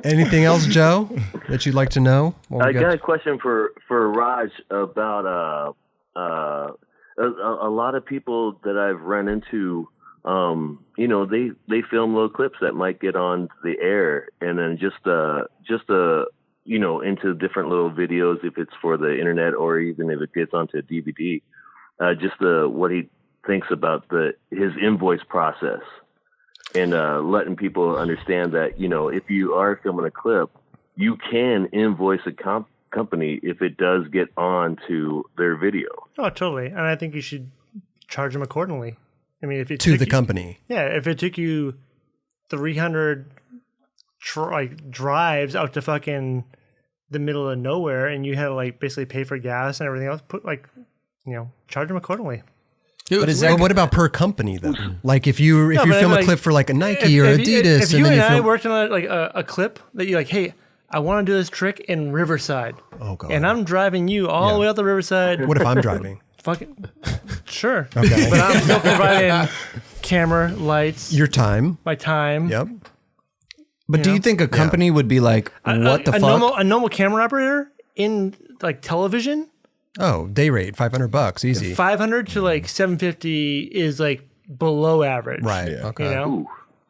Anything else, Joe, that you'd like to know? I got a question for Raj about a lot of people that I've run into. They film little clips that might get on the air, and then just into different little videos if it's for the internet or even if it gets onto a DVD. What he thinks about his invoice process. And letting people understand that, if you are filming a clip, you can invoice a company if it does get onto their video. Oh, totally. And I think you should charge them accordingly. I mean, if it to the company. Yeah, if it took you 300 drives out to fucking the middle of nowhere and you had to basically pay for gas and everything else, charge them accordingly. What about per company though? Like if you film a clip for a Nike or Adidas, if you and I worked on a clip that you're like, hey, I want to do this trick in Riverside. Oh God! And I'm driving you all the way out the Riverside. What if I'm driving? Fucking sure. Okay. But I'm still providing camera, lights, your time, my time. Yep. But do you think a company would be like, what the fuck? A normal camera operator in television. Oh, day rate, $500, easy. 500 to $750 is below average. Right. Yeah. Okay.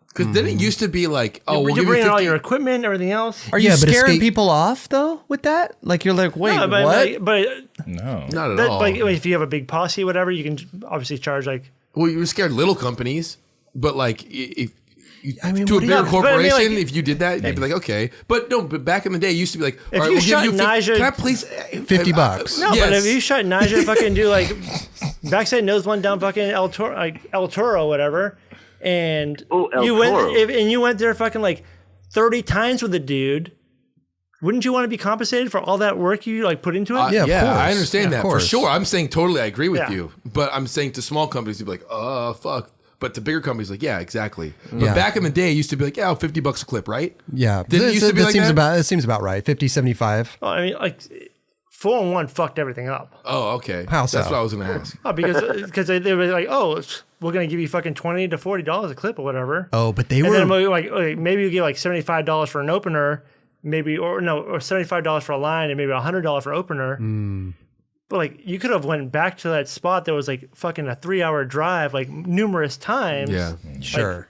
Because then it used to be you're bringing all your equipment, everything else. Are you scaring people off though with that? You're like, wait, no, what? But no, not at all. If you have a big posse, whatever, you can obviously charge Well, you were scared little companies, but if. I mean, to a bigger corporation, if you did that, you'd be like, okay. But no, but back in the day, it used to be like, all right, we'll give you can I please $50? No, but if you shot Naja fucking do backside nose one down fucking El Toro, whatever, and you went there fucking 30 times with a dude, wouldn't you want to be compensated for all that work you put into it? Yeah, I understand that for sure. I'm saying totally, I agree with you. But I'm saying to small companies, you'd be like, oh fuck. But to bigger companies, yeah, exactly. But back in the day, it used to be like, $50 a clip, right? Yeah. Didn't it used to be that seems about right. 50, 75. Oh, I mean, 4-1 fucked everything up. Oh, okay. How so? That's what I was going to ask. Oh, because they were like, oh, we're going to give you fucking $20 to $40 a clip or whatever. Oh, but they were... And then maybe you give $75 for an opener, or $75 for a line and maybe $100 for opener. Mm. But you could have went back to that spot that was fucking a 3-hour drive numerous times. Yeah, sure.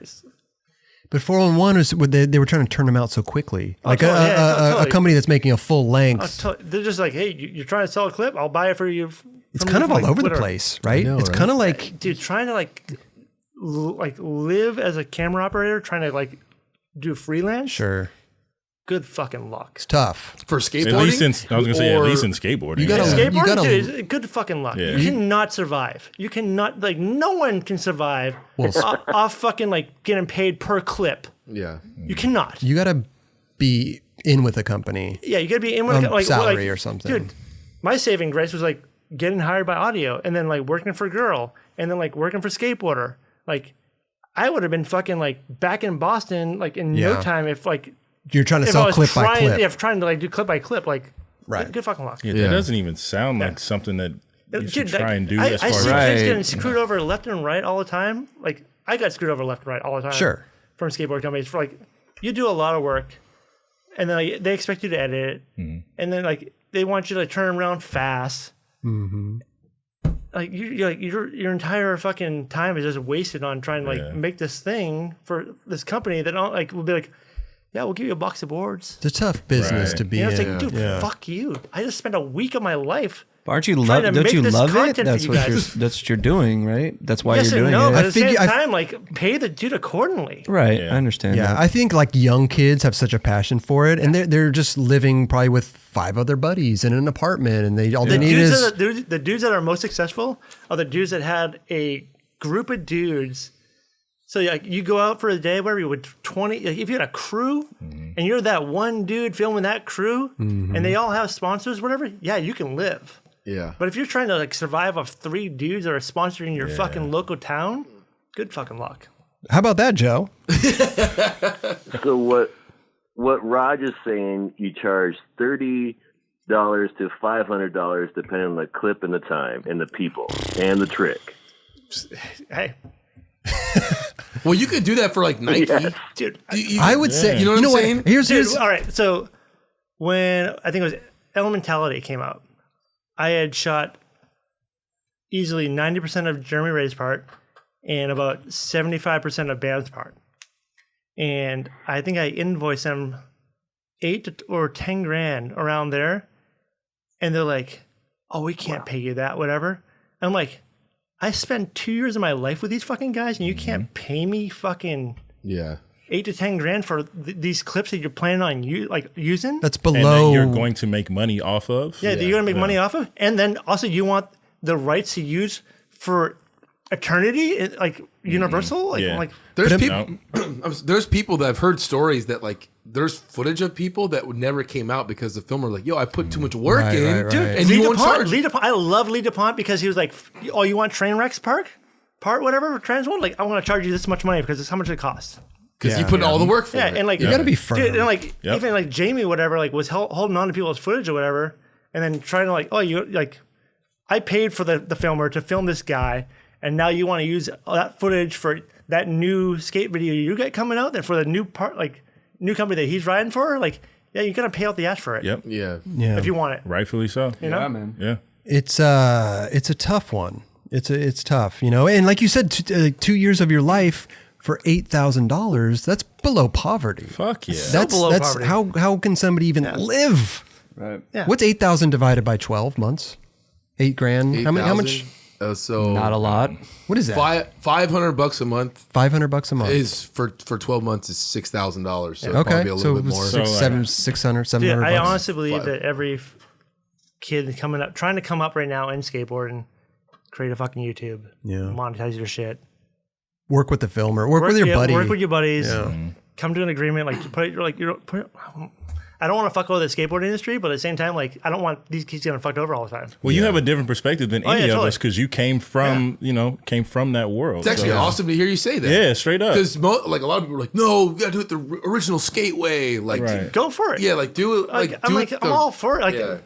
But 4-on-1 was they were trying to turn them out so quickly. A company that's making a full length. They're just like, hey, you're trying to sell a clip? I'll buy it for you. It's kind of all over the place, right? It's kind of dude, trying to live as a camera operator, trying to do freelance. Sure. Good fucking luck. It's tough. For skateboarding? At least in skateboarding. Skateboarding, good fucking luck. Yeah. You cannot survive. You cannot, no one can survive off fucking getting paid per clip. Yeah. You cannot. You got to be in with a company. Yeah, you got to be in with a salary or something. Dude, my saving grace was getting hired by Audio and then working for Girl and then working for Skateboarder. I would have been fucking back in Boston in no time if you're trying to sell clip by clip. Yeah, trying to do clip by clip, right. Good fucking luck. Yeah, that doesn't even sound like something that you should try and do. I see kids getting screwed over left and right all the time. I got screwed over left and right all the time. Sure. From skateboard companies for you do a lot of work, and then they expect you to edit it, and then they want you to turn around fast. Mm-hmm. Your entire fucking time is just wasted on trying to make this thing for this company that will be yeah, we'll give you a box of boards. It's a tough business to be in. It's dude, fuck you. I just spent a week of my life. Aren't you don't you love it? That's what you're doing, right? That's why you're doing it. But at the same time, pay the dude accordingly. Right, I understand. Yeah, that. I think young kids have such a passion for it, and they're just living probably with 5 other buddies in an apartment, and they need is the dudes that are most successful are the dudes that had a group of dudes. So you go out for a day, whatever, with 20. If you had a crew, and you're that one dude filming that crew, and they all have sponsors, whatever. Yeah, you can live. Yeah. But if you're trying to survive off 3 dudes that are sponsoring your fucking local town, good fucking luck. How about that, Joe? So what Raj is saying, you charge $30 to $500 depending on the clip and the time and the people and the trick. Hey. Well, you could do that for like Nike. Yes. Dude, I would say, You know what I'm saying? Here's all right. So when I think it was Elementality came out, I had shot easily 90% of Jeremy Ray's part and about 75% of Bam's part. And I think I invoiced them 8 or 10 grand around there. And they're like, oh, we can't pay you that, whatever. I'm like, I spent 2 years of my life with these fucking guys and you can't pay me fucking 8 to 10 grand for these clips that you're planning on using. That's And below. that you're going to make money off of. Yeah, you're going to make money off of. And then also you want the rights to use for eternity, like universal. Like, Yeah. like There's people. There's people that I've heard stories that like there's footage of people that would never came out because the filmer like, yo, I put too much work Right, in, right, dude, right. and Lee you won't DuPont, charge. Lee DuPont, I love Lee DuPont because he was like, oh, you want Trainwreck's part, whatever, Transworld? Like, I want to charge you this much money because it's how much it costs. Because you put all the work for it. And like, You gotta be firm. Dude, and like, even like Jamie, whatever, like was holding on to people's footage or whatever, and then trying to like, oh, you like, I paid for the filmer to film this guy, and now you want to use that footage for that new skate video you get coming out, and for the new part, like new company that he's riding for, like, yeah, you gotta pay out the ass for it. Yep. Yeah. If you want it, Rightfully so. you know. Yeah, man. Yeah. It's a tough one. It's tough, you know. And like you said, 2 years of your life for $8,000, that's below poverty. Fuck yeah. That's below poverty. how can somebody even live? Right. Yeah. What's 8,000 divided by 12 months? 8 grand. How much? So Not a lot. What is that? $500 a month $500 a month. is for 12 months is $6,000. So it'd Okay, probably be a little so bit more. So, 600, Dude, 700 I bucks. honestly believe that every kid trying to come up right now in skateboarding, create a fucking YouTube, monetize your shit, Work with the filmer. Work with your buddy. work with your buddies, come to an agreement. I don't want to fuck over the skateboard industry, but at the same time, like, I don't want these kids getting fucked over all the time. Well, you have a different perspective than any of totally. us because you came from, that world. It's actually awesome to hear you say that. Yeah, straight up. Because like a lot of people are like, no, we gotta do it the original skate way. Like, Right. Go for it. yeah, like do it. Like, I'm all for it. Like, Yeah.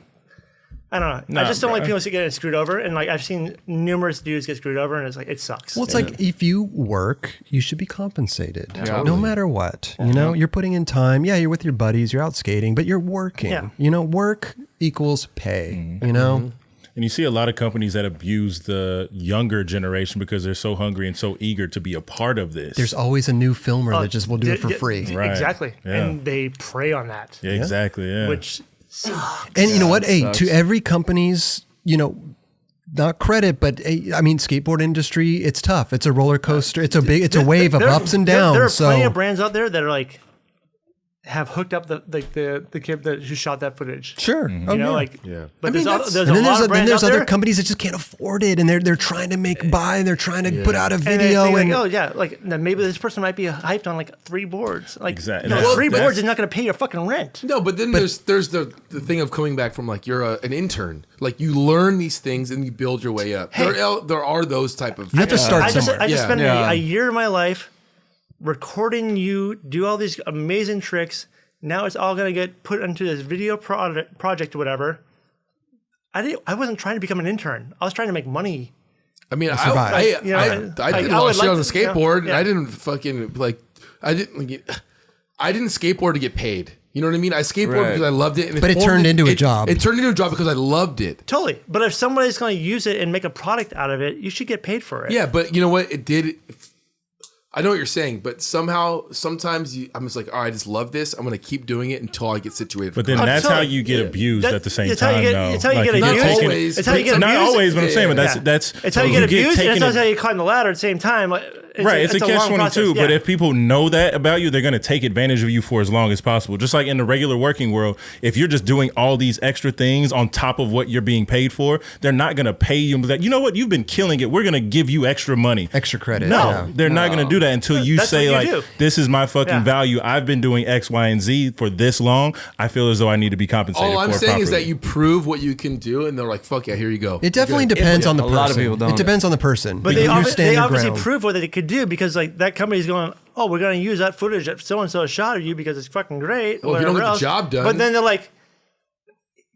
I don't know. Nah, I just don't bro. like people getting screwed over, and like I've seen numerous dudes get screwed over, and it's like it sucks. Well, it's like if you work, you should be compensated, no Totally. matter what. You know, you're putting in time. Yeah, you're with your buddies, you're out skating, but you're working. Yeah. You know, work equals pay. You know, And you see a lot of companies that abuse the younger generation because they're so hungry and so eager to be a part of this. there's always a new filmer that just will do it for free. Right. Exactly, Yeah. and they prey on that, Yeah, exactly. Yeah. which And you know what? Hey, sucks. to every company's, not credit, but I mean, skateboard industry, it's tough. It's a roller coaster. It's a wave of ups and downs. There are so plenty of brands out there that are like have hooked up the kid who shot that footage. sure, You know, like, Yeah. but I mean, there's and a then lot of then brands there's out other there. companies that just can't afford it, and they're trying to make buy. They're trying to put out a And they video, think and like, oh yeah, like then maybe this person might be hyped on like 3 boards. Like, Exactly. no, Well, 3 that's- boards is not going to pay your fucking rent. No, but then there's the thing of coming back from like you're an intern. Like you learn these things and you build your way up. There are those type of. you have to start I just somewhere. Yeah. spent Yeah. a year of my life recording you do all these amazing tricks. Now it's all going to get put into this video project or whatever. I wasn't trying to become an intern. I was trying to make money. I mean, survive. I You know, did I a lot would of shit like on the to- yeah, skateboard, and yeah. I didn't fucking like. I didn't skateboard to get paid. You know what I mean? I skateboarded Right. because I loved it, and But it turned into a job. It turned into a job because I loved it. Totally. But if somebody's going to use it and make a product out of it, you should get paid for it. Yeah, but you know what? It did. I know what you're saying, but sometimes I'm just like, all right, I just love this. I'm gonna keep doing it until I get situated. But then Oh, that's totally. how you get abused That- at the same it's how you time, get- though. it's how you get you abused. taken- Always. It's how you get Not abused. always, but I'm saying, but Yeah. that's It's how you get abused, and taken it's how you climb the ladder at the same time. It's a long catch-22, process. but Yeah. if people know that about you, they're going to take advantage of you for as long as possible. Just like in the regular working world, if you're just doing all these extra things on top of what you're being paid for, they're not going to pay you. You know what? You've been killing it. We're going to give you extra money. extra credit. No, yeah. they're not going to do that until you That's say, what you like, do. this is my fucking Yeah. value. I've been doing X, Y, and Z for this long. I feel as though I need to be compensated all for I'm it saying is properly. that you prove what you can do, and they're like, "Fuck yeah, here you go." It definitely You're good. depends on the A person. lot of people don't. It depends on the person. But You they stand your obviously ground. prove what they could do because like that company's going, oh, we're going to use that footage that so and so shot of you because it's fucking great. Well, if you don't whatever get the else. job done- but then they're like,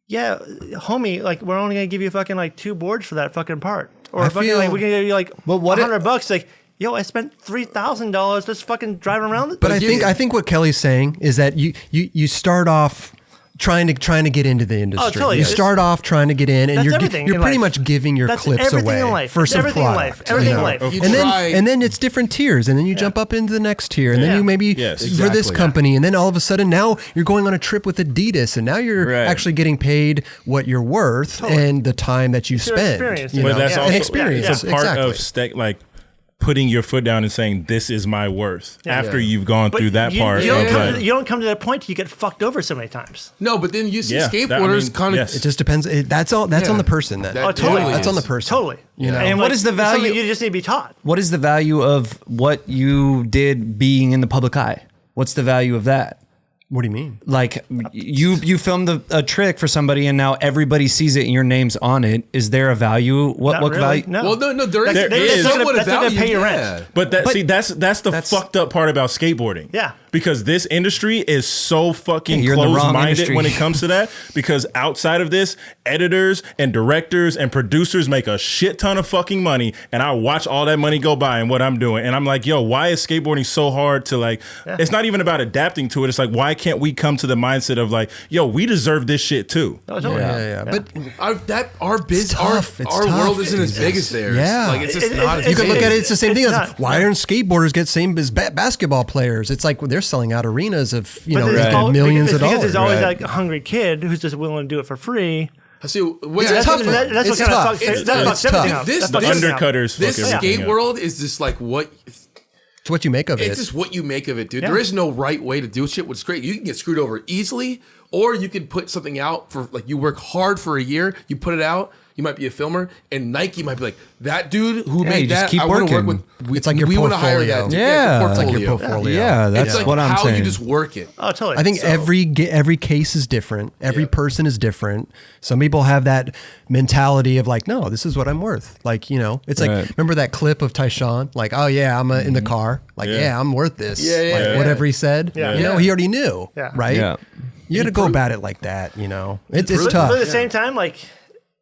yeah, homie, like we're only going to give you fucking like 2 boards for that fucking part, or I fucking feel- like we're going to give you like But what $100. Like yo, I spent $3,000 just fucking driving around. But I think what Kelly's saying is that you start off trying to get into the industry. Totally. You start off trying to get in, and you're pretty much giving your clips away for some product. Everything in life. And then it's different tiers, and then you jump up into the next tier, and then you maybe for this company, and then all of a sudden now you're going on a trip with Adidas, and now you're actually getting paid what you're worth and the time that you spend. But that's also experience. It's a part of putting your foot down and saying, this is my worth after you've gone through that part. You don't come to that point till you get fucked over so many times. No, but then you see skateboarders kind of... It just depends. That's on the person. Totally. That's on the person. Totally. You know? And what is the value? You just need to be taught. What is the value of what you did being in the public eye? What's the value of that? What do you mean? Like you filmed a trick for somebody and now everybody sees it and your name's on it. Is there a value? What really, value? No. Well, no, there is somewhat a value. Pay your rent. But that's the fucked up part about skateboarding. Yeah. Because this industry is so fucking closed-minded when it comes to that. Because outside of this, editors and directors and producers make a shit ton of fucking money, and I watch all that money go by and what I'm doing, and I'm like, yo, why is skateboarding so hard to like? Yeah. It's not even about adapting to it. It's like, why can't we come to the mindset of like, yo, we deserve this shit too? Oh, totally. Yeah. But our world isn't as big as theirs. Yeah, like it's just not. You can look at it. It's the same thing. Why aren't skateboarders get same as basketball players? It's like they're selling out arenas of millions of dollars. Because there's always like a hungry kid who's just willing to do it for free. See, that's what kind of fucks everything up. The undercutters. This skate world is just like what. It's what you make of it. It's just what you make of it, dude. Yeah. There is no right way to do shit. What's great, you can get screwed over easily, or you can put something out for like you work hard for a year, you put it out. You might be a filmer, and Nike might be like, that dude who made that, I want to work with. It's like your portfolio. We want to hire that dude. It's like your portfolio. Yeah, that's like what I'm saying. how you just work it. Oh, totally. I think every case is different. Every person is different. Some people have that mentality of like, no, this is what I'm worth. Like, you know, it's like, remember that clip of Tyshawn? Like, oh yeah, I'm in the car. Like, yeah, I'm worth this. Like whatever he said. You know, he already knew. Right? Yeah. You got to go about it like that. You know, it's tough. But at the same time, like,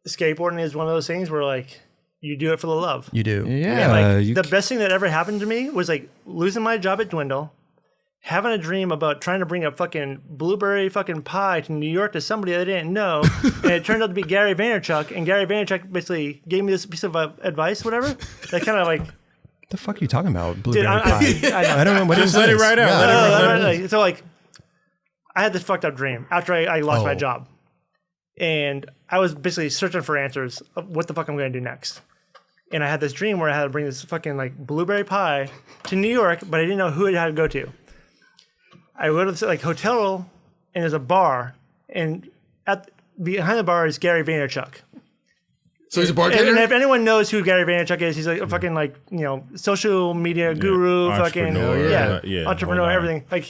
skateboarding is one of those things where like you do it for the love. You do. Yeah. Like, the best thing that ever happened to me was like losing my job at Dwindle, having a dream about trying to bring a fucking blueberry fucking pie to New York to somebody I didn't know, and it turned out to be Gary Vaynerchuk, and Gary Vaynerchuk basically gave me this piece of advice, whatever. That kind of like, the fuck are you talking about? Blueberry pie. I don't know what just let it right out. Yeah. So like, I had this fucked up dream after I lost my job. And I was basically searching for answers of what the fuck I'm going to do next. And I had this dream where I had to bring this fucking like blueberry pie to New York, but I didn't know who it had to go to. I go to this like hotel, and there's a bar, and behind the bar is Gary Vaynerchuk. So he's a bartender? And if anyone knows who Gary Vaynerchuk is, he's like a fucking like, you know, social media guru, entrepreneur, everything. Like,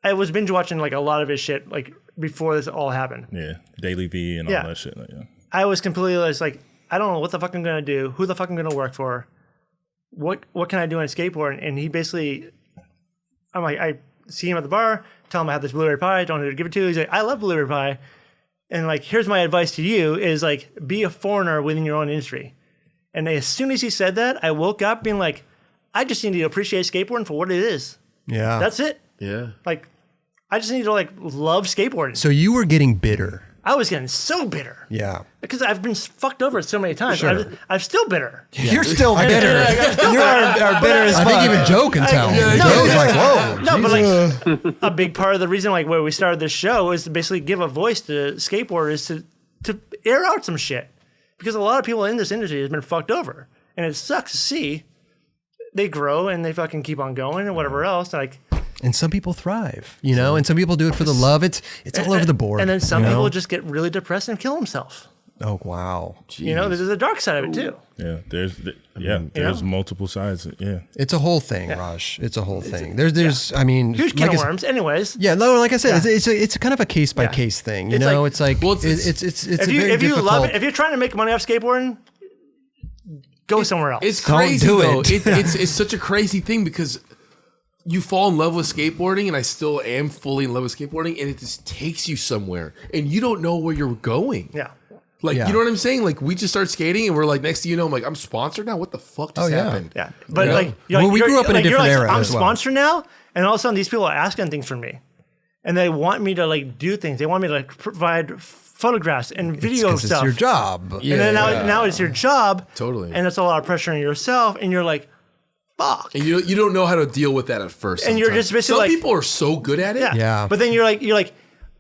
I was binge watching like a lot of his shit like before this all happened. Yeah, Daily V and all that shit. Like, I was completely like, I don't know what the fuck I'm gonna do, who the fuck I'm gonna work for, what can I do on a skateboard? And he basically, I'm like, I see him at the bar, tell him I have this blueberry pie, don't know who to give it to. He's like, I love blueberry pie, and like, here's my advice to you: is like, be a foreigner within your own industry. And as soon as he said that, I woke up being like, I just need to appreciate skateboarding for what it is. Yeah, that's it. Yeah. Like, I just need to like love skateboarding. So you were getting bitter. I was getting so bitter. Yeah. Because I've been fucked over so many times. Sure. I'm still bitter. Yeah. You're still bitter. You are bitter as fuck. I think even Joe can tell. Joe's like, whoa. No, but like a big part of the reason like where we started this show is to basically give a voice to skateboarders to air out some shit. Because a lot of people in this industry has been fucked over. And it sucks to see. They grow and they fucking keep on going and whatever else. Like, and some people thrive, you know, and some people do it for the love. It's all over the board. And then some people just get really depressed and kill themselves. Oh, wow. Jeez. You know, there's a dark side of it too. Yeah, there's multiple sides. Yeah. It's a whole thing, Raj. It's a whole thing. There's I mean, huge can of worms anyways. Yeah, no, like I said, it's kind of a case by case thing, you know? It's like it's if you love it, if you're trying to make money off skateboarding, go somewhere else. It's crazy though. It's such a crazy thing because you fall in love with skateboarding, and I still am fully in love with skateboarding, and it just takes you somewhere, and you don't know where you're going. Yeah. Like, you know what I'm saying? Like, we just start skating and we're like, next thing you know, I'm like, I'm sponsored now? What the fuck just happened? Yeah. But we grew up in a different era I'm as well. sponsored now, and all of a sudden these people are asking things from me. And they want me to like do things. They want me to like provide photographs and video stuff. It's your job. And then now it's your job. Totally. And it's a lot of pressure on yourself. And you're like, fuck. And you don't know how to deal with that at first. And you're just basically Some like, people are so good at it. Yeah. But then you're like,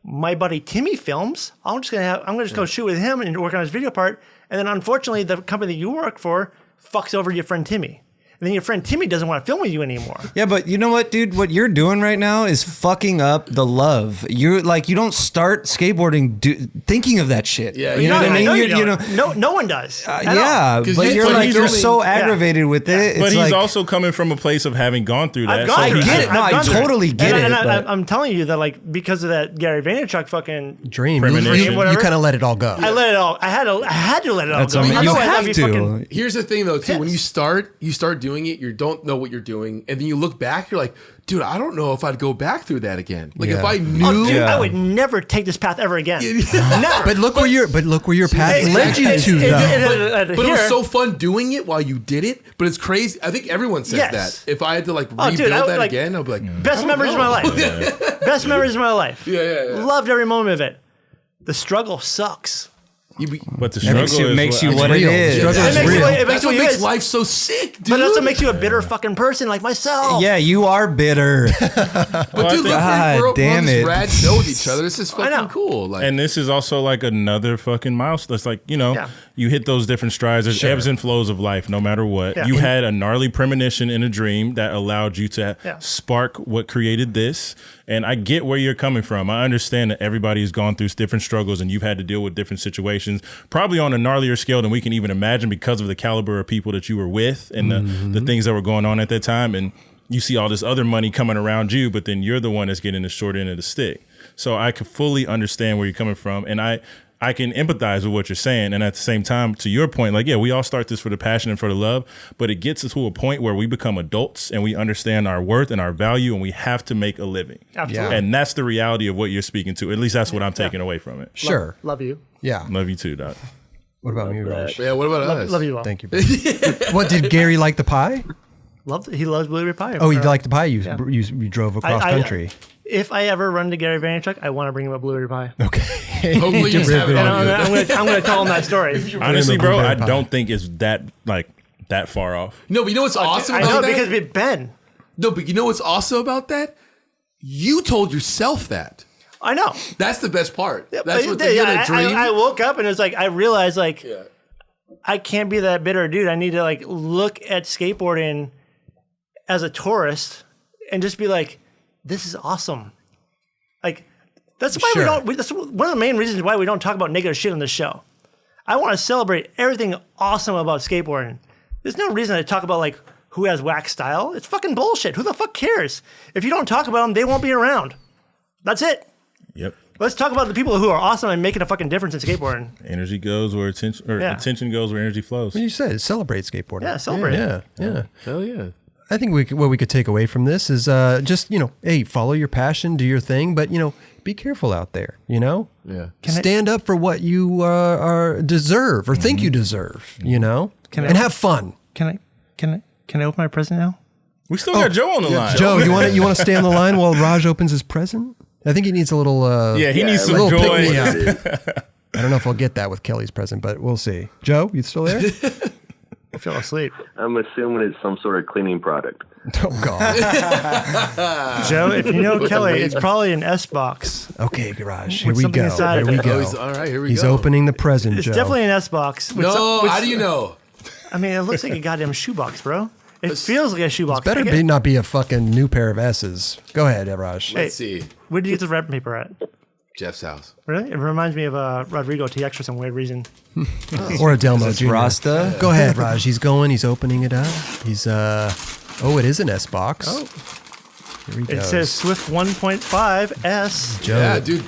my buddy Timmy films. I'm just go shoot with him and work on his video part. And then unfortunately, the company that you work for fucks over your friend Timmy. And then your friend Timmy doesn't want to film with you anymore. Yeah, but you know what, dude? What you're doing right now is fucking up the love. You don't start skateboarding thinking of that shit. Yeah, you know what I mean. You know, no one does. Yeah, but you're so aggravated with it. But it's he's like, also coming from a place of having gone through that. I get it. No, I totally get it. And but- I'm telling you that like because of that Gary Vaynerchuk fucking Dream. Premonition. You kind of let it all go. I let it all. I had to let it all That's go. what I mean. You Otherwise, I'd have be to. fucking- Here's the thing, though, too. When pissed. you start doing it, you don't know what you're doing, and then you look back, you're like, dude, I don't know if I'd go back through that again. Like if I knew, Oh, dude, I would never take this path ever again. Never. But look where your path led you to, though. but it was so fun doing it while you did it. But it's crazy. I think everyone says Yes. that. If I had to like Oh, rebuild dude, I would, that like, again, I'd be like, Best memories of my life. Best memories of my life. Yeah. Loved every moment of it. The struggle sucks. But the struggle makes you It's what it real. is. Struggle is It makes you real. what- it That's makes what you makes is. life so sick, dude. But it also makes you a bitter fucking person like myself. Yeah, you are bitter. But dude, look, God we're on damn this it. rad show with each other. This is know. fucking cool. Like, And this is also like another fucking milestone. It's like, Yeah. you hit those different strides. There's ebbs and flows of life, no matter what. Yeah. You had a gnarly premonition in a dream that allowed you to spark what created this. And I get where you're coming from. I understand that everybody's gone through different struggles and you've had to deal with different situations, probably on a gnarlier scale than we can even imagine because of the caliber of people that you were with and the things that were going on at that time. And you see all this other money coming around you, but then you're the one that's getting the short end of the stick. So I can fully understand where you're coming from. And I can empathize with what you're saying. And at the same time, to your point, like, yeah, we all start this for the passion and for the love, but it gets us to a point where we become adults and we understand our worth and our value and we have to make a living. Absolutely. And that's the reality of what you're speaking to. At least that's what I'm taking away from it. Sure. Love you. Yeah. Love you too, Doc. What about me, Raj? yeah, what about us? Love you all. Thank you. What, did Gary like the pie? He loves blueberry pie. Oh, he liked the pie. You drove across country. If I ever run to Gary Vaynerchuk, I want to bring him a blueberry pie. Okay. Hopefully you have it And on you. I'm gonna tell him that story. Honestly, bro, I blueberry pie. don't think it's that far off. No, but you know what's awesome I about know that? because Ben. No, but you know what's awesome about that? You told yourself that. I know. That's the best part. Yeah, That's but what you had a dream. I woke up and it's like I realized like I can't be that bitter dude. I need to like look at skateboarding as a tourist and just be like, this is awesome. Like that's why Sure. we don't. That's one of the main reasons why we don't talk about negative shit on this show. I want to celebrate everything awesome about skateboarding. There's no reason to talk about like who has whack style. It's fucking bullshit. Who the fuck cares? If you don't talk about them, they won't be around. That's it. Yep. Let's talk about the people who are awesome and making a fucking difference in skateboarding. Energy goes where attention goes where energy flows. You said celebrate skateboarding. Yeah, celebrate. Yeah. Hell yeah. I think what we could take away from this is just, hey, follow your passion, do your thing, but, be careful out there, Yeah. Stand up for what you deserve or think you deserve, and have fun. Can I open my present now? We still got Joe on the line. Joe, you want to stay on the line while Raj opens his present? I think he needs a little. He needs some little joy. pick-me-up. I don't know if I'll get that with Kelly's present, but we'll see. Joe, you still there? I feel asleep. I'm assuming it's some sort of cleaning product. Oh God. Joe, if you know Kelly, it's probably an S box. Okay, Raj. Here With we something go. inside Here we it. go. All right, here we He's go. opening the present, It's Joe. definitely an S box. No, how do you know? I mean, it looks like a goddamn shoebox, bro. It feels like a shoebox. Better not be a fucking new pair of S's. Go ahead, Raj. Let's see. Where did you get the wrapping paper at? Jeff's house. Really? It reminds me of Rodrigo TX for some weird reason. Or a Delmo Jr. Rasta. Go ahead, Raj. He's going. He's opening it up. He's Oh, it is an S box. Oh. Here he goes. It says Swift 1.5 S. Joe. Yeah, dude.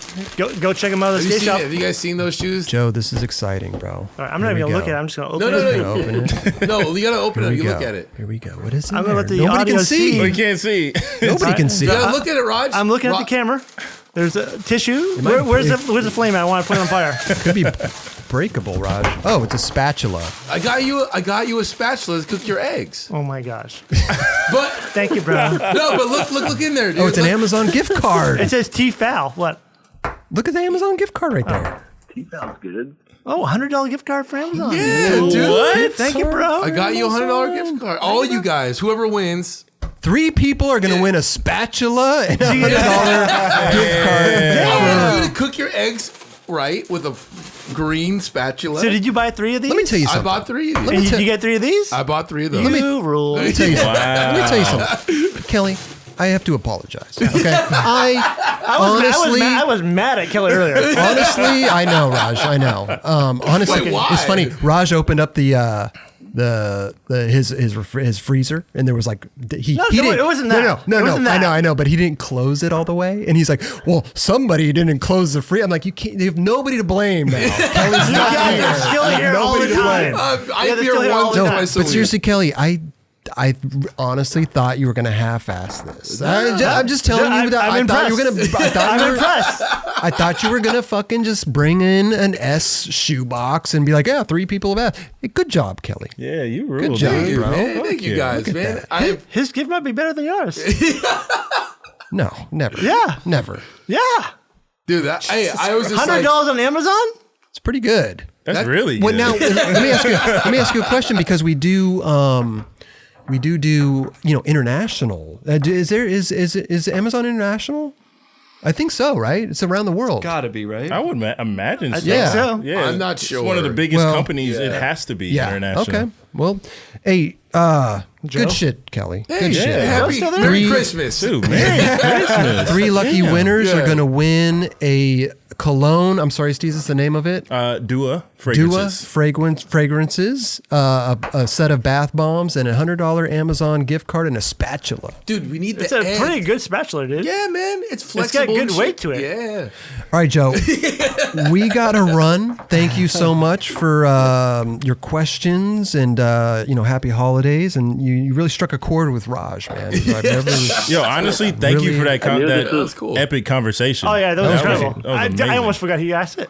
Go check them out at the skate shop. Have you guys seen those shoes? Joe, this is exciting, bro. All right, I'm not even going to look at it. I'm just going to open No, it. no, no. Open it. No, you gotta open Here it. we You go. look at it. Here we go. What is in I'm there? gonna let the Nobody audio can see. see. We can't see. Nobody can see. You gotta look at it, Raj. I'm looking at the camera. There's a tissue. Where's the flame at? I want to put it on fire. Could be breakable, Raj. Oh, it's a spatula. I got you a spatula to cook your eggs. Oh my gosh. But Thank you, bro. no, but look in there, dude. Oh, it's an Look. Amazon gift card. It says T-Foul. What? Look at the Amazon gift card right there. T-Foul's good. Oh, $100 gift card for Amazon. Yeah, dude. What? Thank you, bro. I got you a $100 gift card. All you guys, whoever wins. 3 people are going to win a spatula and a $100 gift card. I'm going to cook your eggs right with a green spatula. So did you buy 3 of these? Let me tell you I something. bought 3 of these. And did you get 3 of these? I bought 3 of those. You rule. Let me tell you something. Wow. Let me tell you something. Kelly, I have to apologize. Okay. I was mad at Kelly earlier. Honestly, I know, Raj. I know. Honestly, Wait, why? it's funny. Raj opened up his freezer, and there was like he didn't. It wasn't that. No. It wasn't that. I know, but he didn't close it all the way, and he's like, "Well, somebody didn't close the freezer." I'm like, "You can't. You have nobody to blame now." Kelly's You not guys here. are still here all the Nobody to time. blame. I Yeah, they're beer still here all once the or time. twice a But week. seriously, Kelly, I honestly thought you were going to half-ass this. I'm just telling you that I'm I thought you were impressed. going to. I'm impressed. I thought you were going to fucking just bring in an S shoebox and be like, yeah, 3 people have asked. Hey, good job, Kelly. Yeah, you ruled. Good job, dude. Thank you, bro. man. Fuck Thank you yeah. guys, Look at man. that. His gift might be better than yours. No, never. Yeah. Never. Yeah. Dude, I was just $100 like, on Amazon? It's pretty good. That's really Well, good. now let me ask you a question, because we do international. Is Amazon international? I think so, right? It's around the world. Gotta be, right? I would imagine. I so. think so. Yeah, I'm not it's sure. one of the biggest Well, companies. It has to be international. Okay. Well, hey, good shit, Kelly. hey, Good shit. happy Still there? Merry 3 Christmas. Dude, Merry Christmas. 3 lucky winners are Yeah. going to win a cologne. I'm sorry, STEEZUS, the name of it. Dua Dua fragrances. fragrances, a set of bath bombs, and a $100 Amazon gift card, and a spatula. Dude, we need It's the a egg. pretty good spatula, dude. Yeah, man. It's got flexible. good and weight shit. to it. Yeah. All right, Joe, we got to run. Thank you so much for your questions, and happy holidays. And you really struck a chord with Raj, man. I've never. Yo, honestly, thank you for that I knew that this was cool. epic conversation. Oh, yeah, that was incredible. that was amazing. I almost forgot he asked it.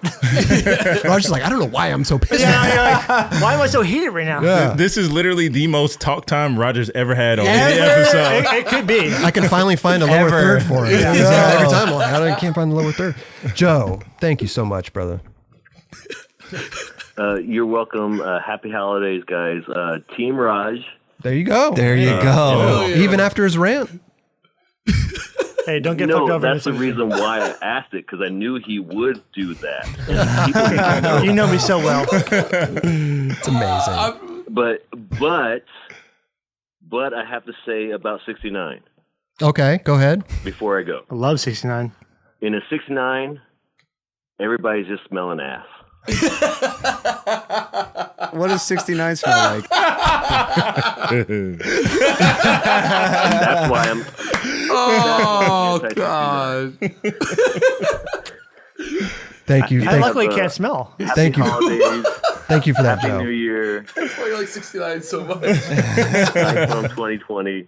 Raj is like, I don't know why I'm so pissed. Yeah, you're like, why am I so heated right now? Yeah. This is literally the most talk time Roger's ever had on any episode. It could be. I can finally find a lower third for him. Every time I'm like, I can't find the lower third. Joe, thank you so much, brother. You're welcome. Happy holidays, guys. Team Raj. There you go. There you go. Even after his rant. Hey, don't get fucked No, over. that's the reason why I asked it, because I knew he would do that. And people need to know. You know me so well. It's amazing. But I have to say about 69 Okay, go ahead. before I go. I love 69. In a 69, everybody's just smelling ass. What does 69 smell like? That's why I'm. Oh, God. Thank you. I luckily can't smell. Thank you. Holidays, Thank you for that, Happy New Joe. Year. That's why you like 69 so much. iPhone 2020.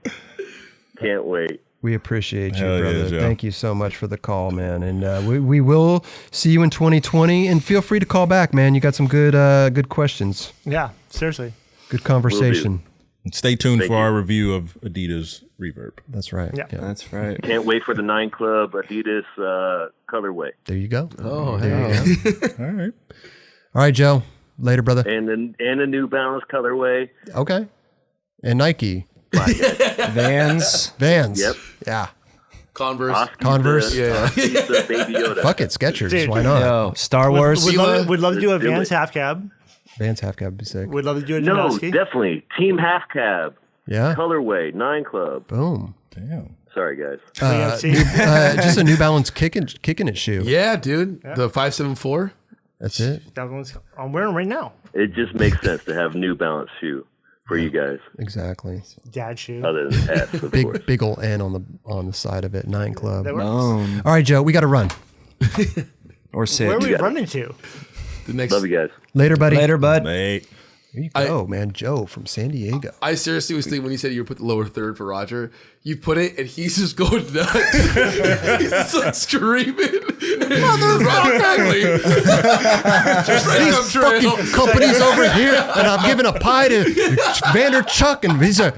Can't wait. We appreciate you, Hell yeah, brother. Joe. Thank you so much for the call, man. And we will see you in 2020. And feel free to call back, man. You got some good questions. Yeah, seriously. Good conversation. Stay tuned Thank for you. our review of Adidas Reverb. That's right. Yeah. That's right. Can't wait for the 9 Club Adidas colorway. There you go. Oh, There hey. you go. All right. All right, Joe. Later, brother. And a New Balance colorway. Okay. And Nike. Vans. Vans. Yep. Yeah. Converse. Oscar Converse. Yeah. the Baby Yoda. Fuck it. Skechers. Dude. Why not? Yo, Star Wars. Would love to do a Let's do Vans it. half cab. Vans half cab would be sick. Would love to do a No, Janowski. definitely. Team Half Cab. Yeah. Colorway. 9 Club. Boom. Damn. Sorry, guys. Just a New Balance kicking it shoe. Yeah, dude. The 574. That's it. That one's, I'm wearing them right now. It just makes sense to have New Balance shoe for you guys, Exactly. Dad shoe. other than S, of course. Big ol' N on the side of it. 9 Club. That works. Boom. All right, Joe. We got to run. Or sit. Where are we running to? The next. Love you guys. Later, buddy. Later, bud. Hey. There you go, man. Joe from San Diego. I seriously was thinking when you said you put the lower third for Roger, you put it and he's just going nuts. He's just like screaming. Motherfucker! Bagley. These fucking companies over here, and I'm giving a pie to Vander Chuck, and he's a.